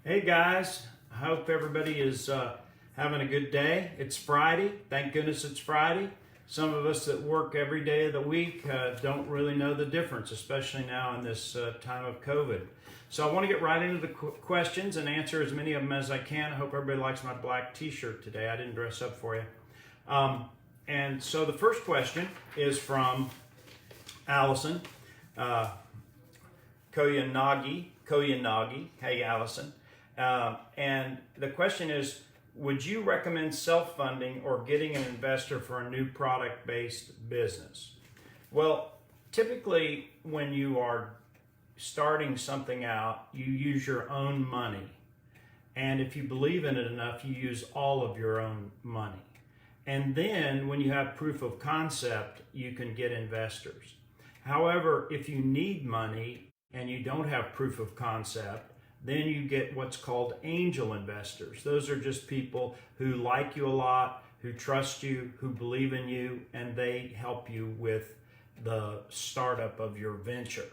Hey guys, I hope everybody is having a good day. It's Friday. Thank goodness it's Friday. Some of us that work every day of the week don't really know the difference, especially now in this time of COVID. So I want to get right into the questions and answer as many of them as I can. I hope everybody likes my black t-shirt today. I didn't dress up for you. And so the first question is from Allison Koyanagi. Hey, Allison. And the question is, would you recommend self-funding or getting an investor for a new product-based business? Well, typically when you are starting something out, you use your own money. And if you believe in it enough, you use all of your own money. And then when you have proof of concept, you can get investors. However, if you need money and you don't have proof of concept, then you get what's called angel investors. Those are just people who like you a lot, who trust you, who believe in you, and they help you with the startup of your venture.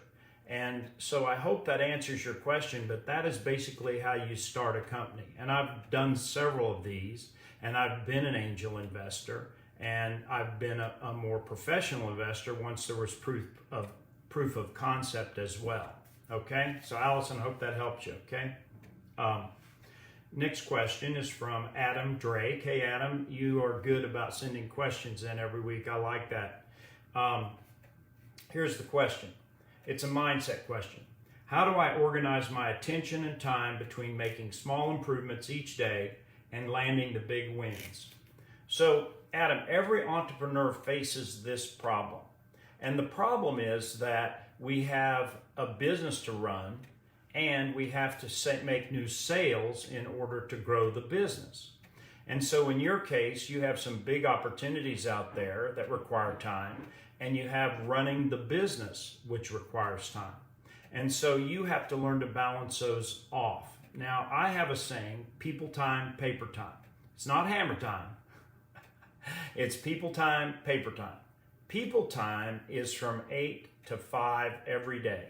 And so I hope that answers your question, but that is basically how you start a company. And I've done several of these, and I've been an angel investor, and I've been a more professional investor once there was proof of concept as well. Okay, so Allison, hope that helps you, okay? Next question is from Adam Drake. Hey Adam, you are good about sending questions in every week. I like that. Here's the question. It's a mindset question. How do I organize my attention and time between making small improvements each day and landing the big wins? So Adam, every entrepreneur faces this problem. And the problem is that we have a business to run and we have to make new sales in order to grow the business. And so in your case, you have some big opportunities out there that require time, and you have running the business, which requires time. And so you have to learn to balance those off. Now, I have a saying, people time, paper time. It's not hammer time. It's people time, paper time. People time is from 8 to 5 every day.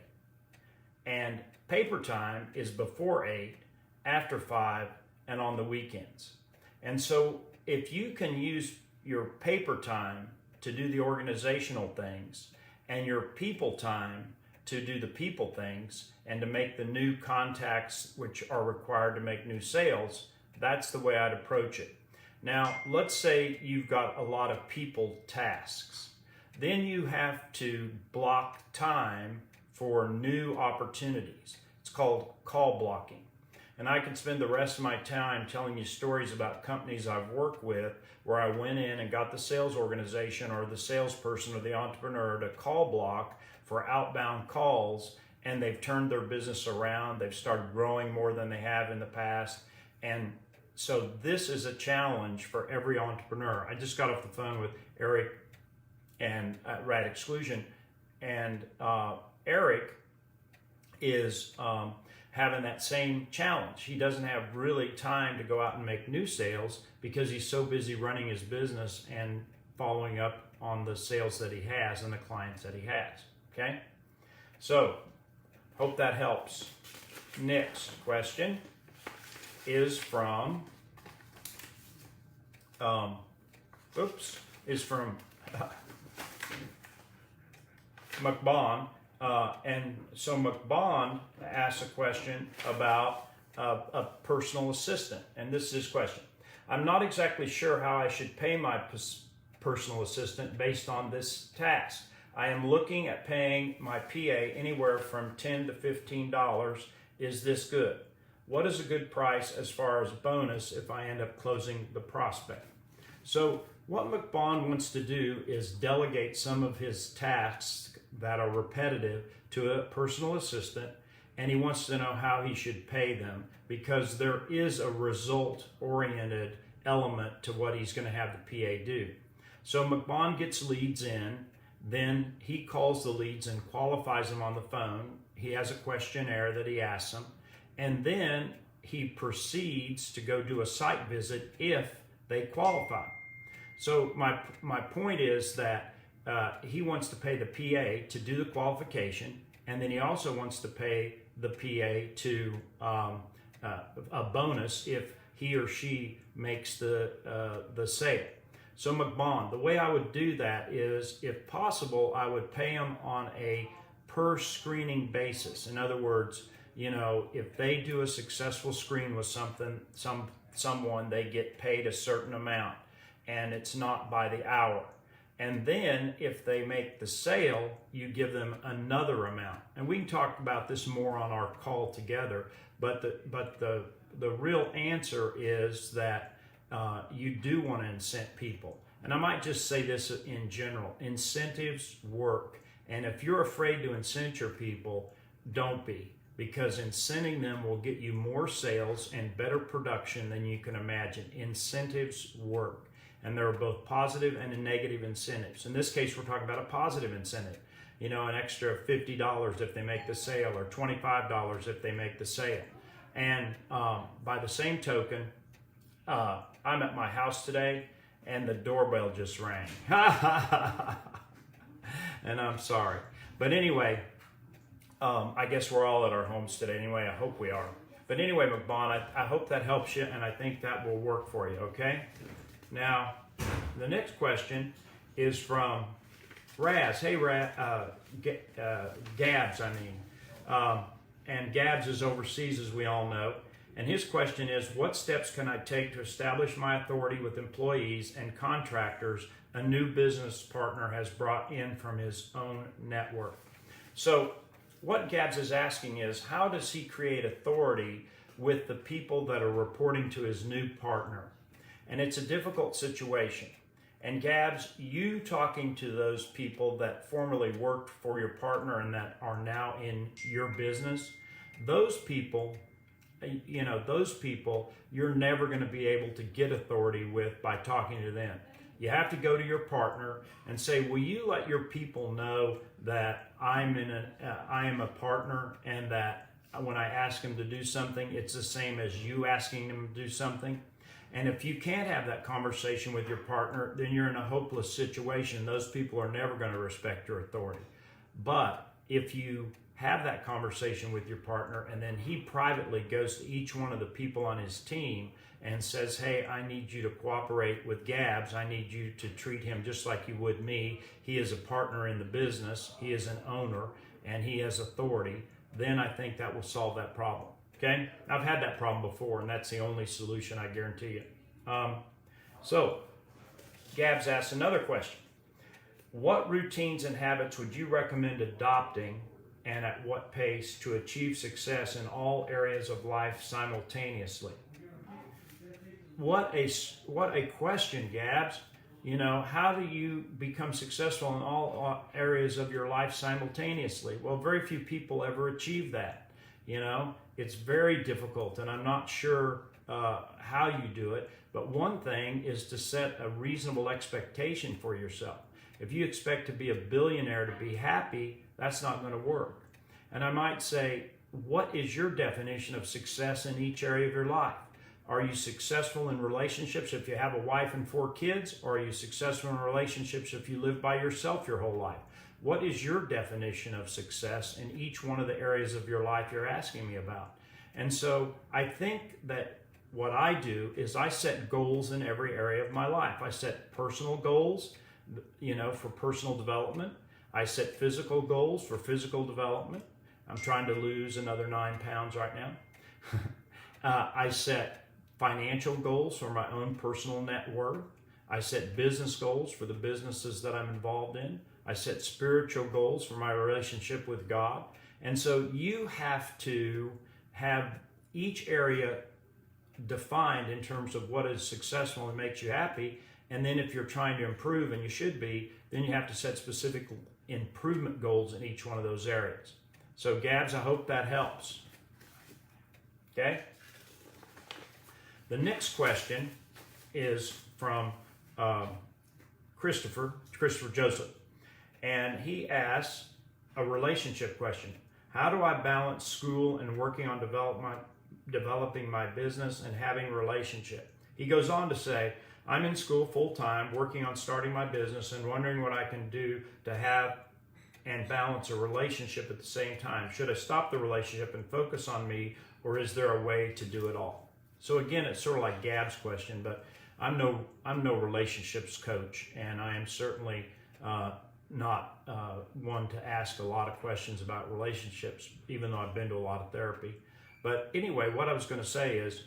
And paper time is before 8, after 5, and on the weekends. And so if you can use your paper time to do the organizational things and your people time to do the people things and to make the new contacts which are required to make new sales, that's the way I'd approach it. Now, let's say you've got a lot of people tasks. Then you have to block time for new opportunities. It's called call blocking. And I could spend the rest of my time telling you stories about companies I've worked with where I went in and got the sales organization or the salesperson or the entrepreneur to call block for outbound calls, and they've turned their business around. They've started growing more than they have in the past. And so this is a challenge for every entrepreneur. I just got off the phone with Eric and Rat Exclusion, and Eric is having that same challenge. He doesn't have really time to go out and make new sales because he's so busy running his business and following up on the sales that he has and the clients that he has. Okay, so hope that helps. Next question is from McBond. And so McBond asks a question about a personal assistant. And this is his question. I'm not exactly sure how I should pay my personal assistant based on this task. I am looking at paying my PA anywhere from $10 to $15. Is this good? What is a good price as far as bonus if I end up closing the prospect? So what McBond wants to do is delegate some of his tasks that are repetitive to a personal assistant, and he wants to know how he should pay them because there is a result-oriented element to what he's going to have the PA do. So McBond gets leads in, then he calls the leads and qualifies them on the phone. He has a questionnaire that he asks them, and then he proceeds to go do a site visit if they qualify. So my point is that he wants to pay the PA to do the qualification, and then he also wants to pay the PA to a bonus if he or she makes the sale. So McBond, the way I would do that is, if possible, I would pay them on a per screening basis. In other words, if they do a successful screen with someone, they get paid a certain amount, and it's not by the hour. And then if they make the sale, you give them another amount. And we can talk about this more on our call together, but the real answer is that you do want to incent people. And I might just say this in general: incentives work. And if you're afraid to incent your people, don't be, because incenting them will get you more sales and better production than you can imagine. Incentives work. And there are both positive and negative incentives. In this case, we're talking about a positive incentive. An extra $50 if they make the sale, or $25 if they make the sale. And by the same token, I'm at my house today and the doorbell just rang. And I'm sorry. But anyway, I guess we're all at our homes today anyway. I hope we are. But anyway, McBond, I hope that helps you, and I think that will work for you, okay? Now, the next question is from Raz. Hey, Gabs, and Gabs is overseas, as we all know. And his question is, what steps can I take to establish my authority with employees and contractors a new business partner has brought in from his own network? So what Gabs is asking is, how does he create authority with the people that are reporting to his new partner? And it's a difficult situation. And Gabs, you talking to those people that formerly worked for your partner and that are now in your business, those people, you're never going to be able to get authority with by talking to them. You have to go to your partner and say, will you let your people know that I am a partner, and that when I ask them to do something, it's the same as you asking them to do something? And if you can't have that conversation with your partner, then you're in a hopeless situation. Those people are never going to respect your authority. But if you have that conversation with your partner, and then he privately goes to each one of the people on his team and says, hey, I need you to cooperate with Gabs. I need you to treat him just like you would me. He is a partner in the business. He is an owner, and he has authority. Then I think that will solve that problem. Okay? I've had that problem before, and that's the only solution, I guarantee you. So, Gabs asks another question. What routines and habits would you recommend adopting, and at what pace, to achieve success in all areas of life simultaneously? What a question, Gabs. How do you become successful in all areas of your life simultaneously? Well, very few people ever achieve that. It's very difficult, and I'm not sure how you do it. But one thing is to set a reasonable expectation for yourself. If you expect to be a billionaire to be happy, that's not going to work. And I might say, what is your definition of success in each area of your life? Are you successful in relationships if you have a wife and 4 kids? Or are you successful in relationships if you live by yourself your whole life? What is your definition of success in each one of the areas of your life you're asking me about? And so I think that what I do is I set goals in every area of my life. I set personal goals, for personal development. I set physical goals for physical development. I'm trying to lose another 9 pounds right now. I set financial goals for my own personal net worth. I set business goals for the businesses that I'm involved in. I set spiritual goals for my relationship with God. And so you have to have each area defined in terms of what is successful and makes you happy. And then if you're trying to improve, and you should be, then you have to set specific improvement goals in each one of those areas. So Gabs, I hope that helps. Okay? The next question is from Christopher Joseph. And he asks a relationship question. How do I balance school and working on developing my business and having a relationship? He goes on to say, I'm in school full-time, working on starting my business and wondering what I can do to have and balance a relationship at the same time? Should I stop the relationship and focus on me, or is there a way to do it all? So again, it's sort of like Gab's question, but I'm no relationships coach, and I am certainly not one to ask a lot of questions about relationships, even though I've been to a lot of therapy. But anyway, what I was going to say is,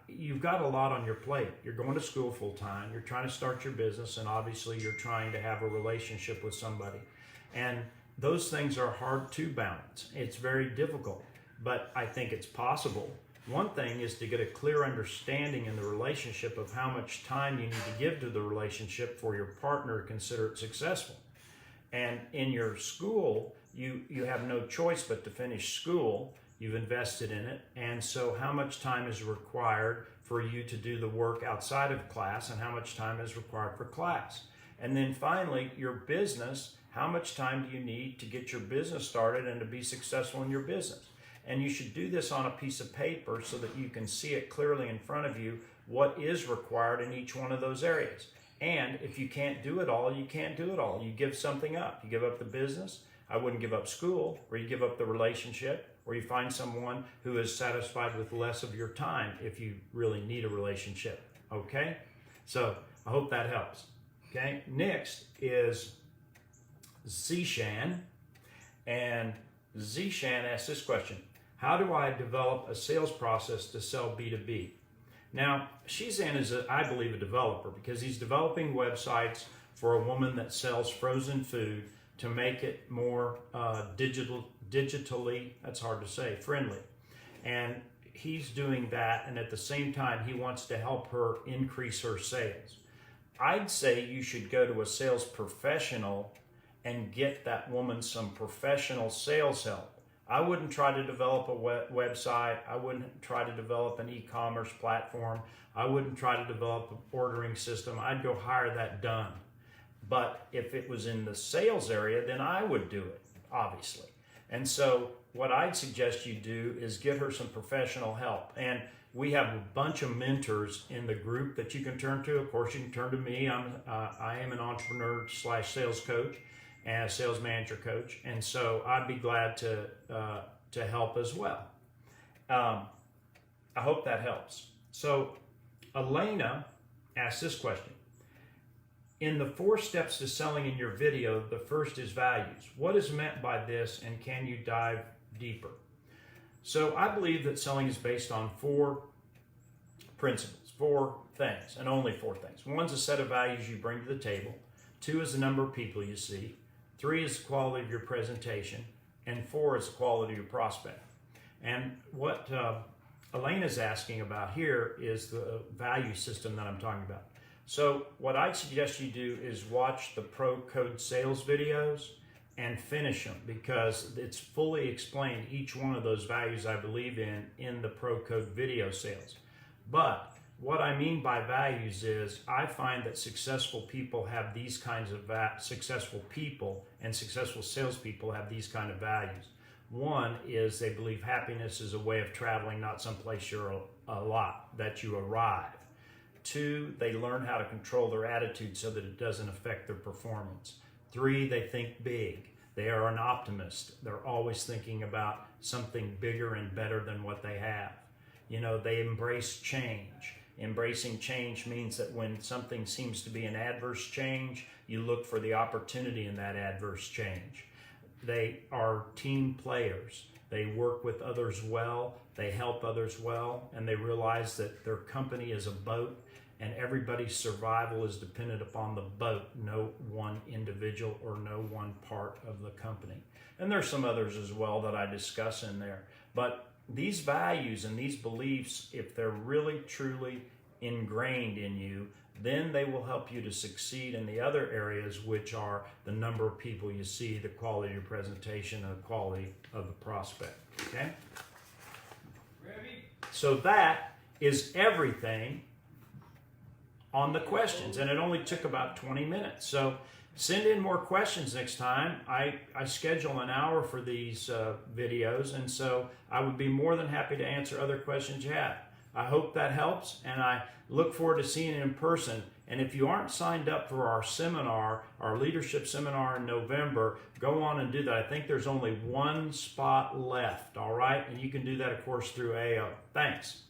you've got a lot on your plate. You're going to school full time, you're trying to start your business, and obviously you're trying to have a relationship with somebody. And those things are hard to balance. It's very difficult, but I think it's possible. One thing is to get a clear understanding in the relationship of how much time you need to give to the relationship for your partner to consider it successful. And in your school, you have no choice but to finish school. You've invested in it, and so how much time is required for you to do the work outside of class, and how much time is required for class? And then finally, your business, how much time do you need to get your business started and to be successful in your business? And you should do this on a piece of paper so that you can see it clearly in front of you what is required in each one of those areas. And if you can't do it all, you can't do it all. You give something up. You give up the business. I wouldn't give up school, or you give up the relationship, or you find someone who is satisfied with less of your time if you really need a relationship. Okay? So I hope that helps. Okay? Next is Zishan. And Zishan asks this question: how do I develop a sales process to sell B2B? Now, Shizan is, I believe, a developer, because he's developing websites for a woman that sells frozen food to make it more digitally, that's hard to say, friendly. And he's doing that, and at the same time, he wants to help her increase her sales. I'd say you should go to a sales professional and get that woman some professional sales help. I wouldn't try to develop a website. I wouldn't try to develop an e-commerce platform. I wouldn't try to develop an ordering system. I'd go hire that done. But if it was in the sales area, then I would do it, obviously. And so what I'd suggest you do is get her some professional help. And we have a bunch of mentors in the group that you can turn to. Of course, you can turn to me. I am an entrepreneur / sales coach and a sales manager coach. And so I'd be glad to help as well. I hope that helps. So Elena asked this question. In the 4 steps to selling in your video, the first is values. What is meant by this, and can you dive deeper? So I believe that selling is based on 4 principles, 4 things, and only 4 things. 1's a set of values you bring to the table. 2 is the number of people you see. 3 is the quality of your presentation. And 4 is the quality of your prospect. And what Elena's asking about here is the value system that I'm talking about. So what I'd suggest you do is watch the Pro Code Sales videos and finish them, because it's fully explained, each one of those values I believe in the Pro Code video sales. But what I mean by values is I find that successful people have these kinds of successful people and successful salespeople have these kind of values. 1 is they believe happiness is a way of traveling, not someplace you're a lot, that you arrive. 2, they learn how to control their attitude so that it doesn't affect their performance. 3, they think big. They are an optimist. They're always thinking about something bigger and better than what they have. You know, they embrace change. Embracing change means that when something seems to be an adverse change, you look for the opportunity in that adverse change. They are team players. They work with others well, they help others well, and they realize that their company is a boat and everybody's survival is dependent upon the boat, no one individual or no one part of the company. And there's some others as well that I discuss in there. But these values and these beliefs, if they're really truly ingrained in you, then they will help you to succeed in the other areas, which are the number of people you see, the quality of your presentation, and the quality of the prospect. Okay? So that is everything on the questions, and it only took about 20 minutes. So send in more questions next time. I schedule an hour for these videos, and so I would be more than happy to answer other questions you have. I hope that helps, and I look forward to seeing you in person And if you aren't signed up for our seminar, our leadership seminar in November, go on and do that. I think there's only one spot left, all right? And you can do that, of course, through AO. Thanks.